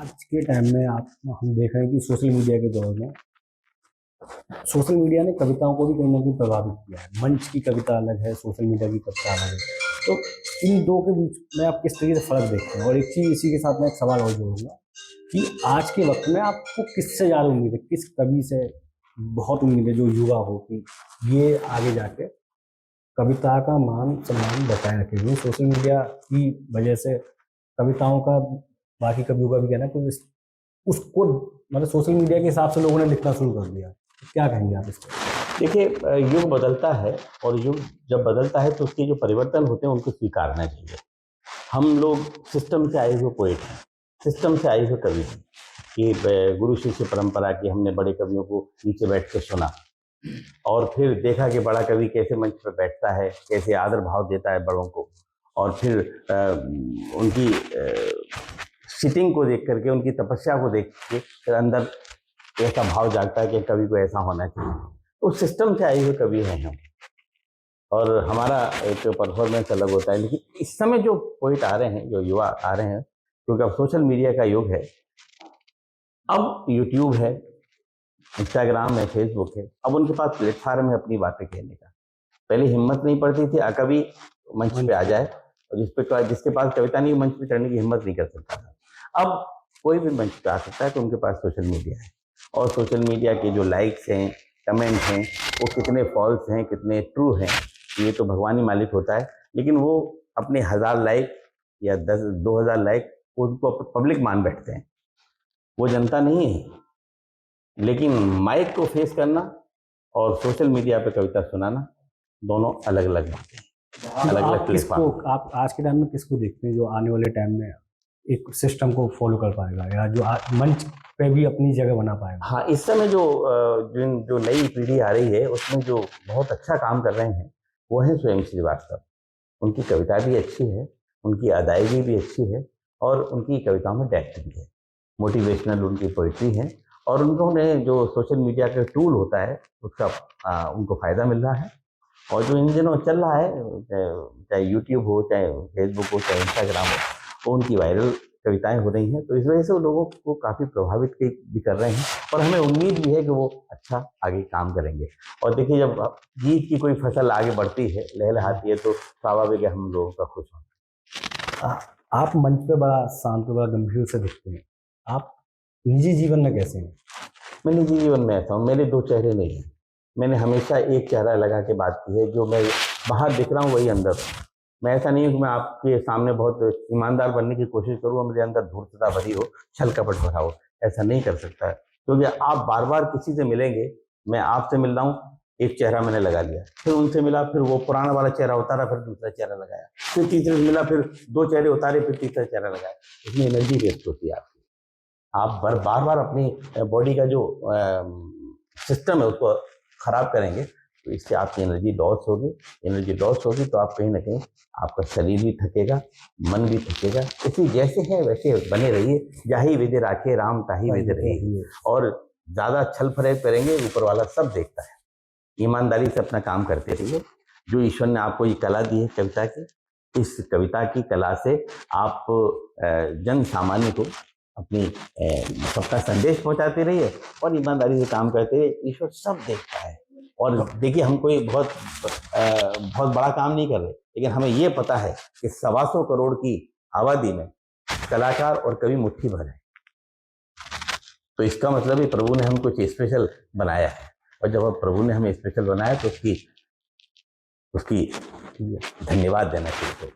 आज के टाइम में हम देख रहे हैं कि सोशल मीडिया के दौर में सोशल मीडिया ने कविताओं को भी कहीं ना कहीं प्रभावित किया है। मंच की कविता अलग है, सोशल मीडिया की कविता अलग है। तो इन दो के बीच में आप किस तरीके से फर्क देखते हैं? और एक चीज इसी के साथ मैं एक सवाल और जोड़ूंगा कि आज के वक्त में आपको किससे ज़्यादा उम्मीद है, किस कवि से बहुत उम्मीद है जो युवा हो कि ये आगे जाके कविता का मान सम्मान बचाए रखेगी? सोशल मीडिया की वजह से कविताओं का, बाकी कवियों का भी कहना है, तो उसको मतलब सोशल मीडिया के हिसाब से लोगों ने लिखना शुरू कर दिया। क्या कहेंगे आप इसको? देखिए, युग बदलता है और युग जब बदलता है तो उसके जो परिवर्तन होते हैं उनको स्वीकारना चाहिए। हम लोग सिस्टम से आए हुए पोएट हैं, सिस्टम से आए हुए कवि हैं कि गुरु शिष्य परंपरा की हमने बड़े कवियों को नीचे बैठ के सुना और फिर देखा कि बड़ा कवि कैसे मंच पर बैठता है, कैसे आदर भाव देता है बड़ों को, और फिर उनकी सिटिंग को देख करके, उनकी तपस्या को देख के फिर अंदर ऐसा भाव जागता है कि कवि को ऐसा होना चाहिए। उस सिस्टम से आए हुए कवि हैं हम, और हमारा एक परफॉर्मेंस अलग होता है। लेकिन इस समय जो पोइट आ रहे हैं, जो युवा आ रहे हैं, क्योंकि अब सोशल मीडिया का युग है, अब यूट्यूब है, इंस्टाग्राम है, फेसबुक है, अब उनके पास प्लेटफार्म है अपनी बातें कहने का। पहले हिम्मत नहीं पड़ती थी कवि मंच पे आ जाए, और जिसके पास कविता नहीं, मंच पे चढ़ने की हिम्मत नहीं कर सकता था। अब कोई भी मंच पे आ सकता है, तो उनके पास सोशल मीडिया है, और सोशल मीडिया के जो लाइक्स हैं, कमेंट हैं, वो कितने फॉल्स हैं, कितने ट्रू हैं, ये तो भगवान ही मालिक होता है। लेकिन वो अपने 1000 लाइक या 2000 लाइक उनको पब्लिक मान बैठते हैं, वो जनता नहीं है। लेकिन माइक को फेस करना और सोशल मीडिया पे कविता सुनाना, दोनों अलग अलग बातें हैं, अलग अलग प्लेटफॉर्म। आप आज के टाइम में किसको देखते हैं जो आने वाले टाइम में एक सिस्टम को फॉलो कर पाएगा, या जो मंच पे भी अपनी जगह बना पाएगा? हाँ, इस समय जो नई पीढ़ी आ रही है, उसमें जो बहुत अच्छा काम कर रहे हैं वो है स्वयं श्रीवास्तव। उनकी कविता भी अच्छी है, उनकी अदायगी भी अच्छी है, और उनकी कविताओं में डेप्थ भी है, मोटिवेशनल उनकी पोइट्री है, और उन्होंने जो सोशल मीडिया का टूल होता है उसका उनको फ़ायदा मिल रहा है। और जो इन दिनों चल रहा है, चाहे यूट्यूब हो, चाहे फेसबुक हो, चाहे इंस्टाग्राम हो, वो उनकी वायरल कविताएं हो रही हैं, तो इस वजह से वो लोगों को काफ़ी प्रभावित भी कर रहे हैं, और हमें उम्मीद भी है कि वो अच्छा आगे काम करेंगे। और देखिए, जब जीत की कोई फसल आगे बढ़ती है, लहलहाती है, तो स्वाभाविक है हम लोगों का खुश होना। आप मंच पे बड़ा शांत, बड़ा गंभीर से दिखते हैं, आप निजी जीवन में कैसे हैं? मैं निजी जीवन में ऐसा हूँ, मेरे दो चेहरे नहीं हैं। मैंने हमेशा एक चेहरा लगा के बात की है, जो मैं बाहर दिख रहा हूँ वही अंदर हूँ। मैं ऐसा नहीं हूँ कि मैं आपके सामने बहुत ईमानदार बनने की कोशिश करूँ और मेरे अंदर धूर्तता भरी हो, छल कपट भरा हो, ऐसा नहीं कर सकता है। क्योंकि आप बार बार किसी से मिलेंगे, मैं आपसे मिल रहा हूँ, एक चेहरा मैंने लगा लिया, फिर उनसे मिला, फिर वो पुराना वाला चेहरा उतारा, फिर दूसरा चेहरा लगाया, फिर तीसरे से मिला, फिर 2 चेहरे उतारे, फिर तीसरा चेहरा लगाया। इसमें एनर्जी वेस्ट होती है आपकी। आप बार बार अपनी बॉडी का जो सिस्टम है उसको खराब करेंगे, तो इससे आपकी एनर्जी लॉस होगी। एनर्जी लॉस होगी तो आप कहीं ना कहीं, आपका शरीर भी थकेगा, मन भी थकेगा। इसी जैसे है वैसे बने रहिए, जाही विधि राखे राम ताही विधि रहिए। और ज़्यादा छल फरेब करेंगे, ऊपर वाला सब देखता है। ईमानदारी से अपना काम करते रहिए। जो ईश्वर ने आपको ये कला दी है कविता की, इस कविता की कला से आप जन सामान्य को अपनी सबका संदेश पहुंचाते रहिए, और ईमानदारी से काम करते रहिए। ईश्वर सब देखता है। और देखिए, हम कोई बहुत बड़ा काम नहीं कर रहे, लेकिन हमें ये पता है कि 125 करोड़ की आबादी में कलाकार और कवि मुट्ठी भर है। तो इसका मतलब है प्रभु ने हमको कुछ स्पेशल बनाया है, और जब प्रभु ने हमें स्पेशल बनाया तो उसकी धन्यवाद देना चाहिए।